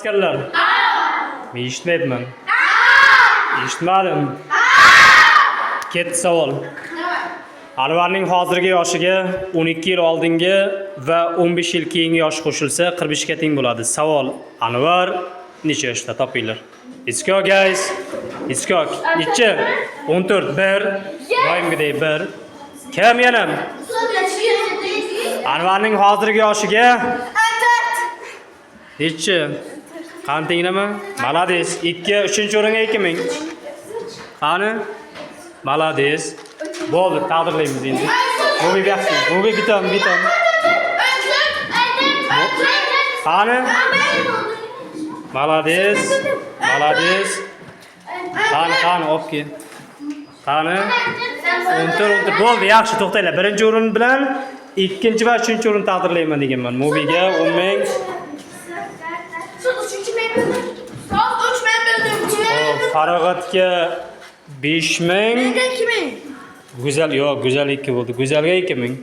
Askerler. Men eshitmayapman. Eshitmadim. Ketdi savol. Anvarning hozirgi yoshiga 12 yil oldingi va 15 yil keyingi yosh qo'shilsa 45 ga teng bo'ladi. Savol: Anvar necha yoshda? Topinglar. Let's go guys. Let's go. Necha? 14. 1. Doimgidek 1. Kim yana? Anvarning hozirgi yoshiga necha? Qani tenglama? Malades. 2, 3-o'ringa 2000. Qani? Malades. Bo'ldi, taqdirlaymiz endi. Bu yaxshi. Bu bitam. Qani? Malades. Qani, opke. Qani? 14. Bo'ldi, yaxshi, to'xtanglar. Birinchi o'rin bilan ikkinchi va uchinchi o'rin taqdirlayman deganman. Mobiga 10,000. Farog'atga 5,000. Go'zal, yo'q, go'zal 2 bo'ldi. Go'zalga 2,000.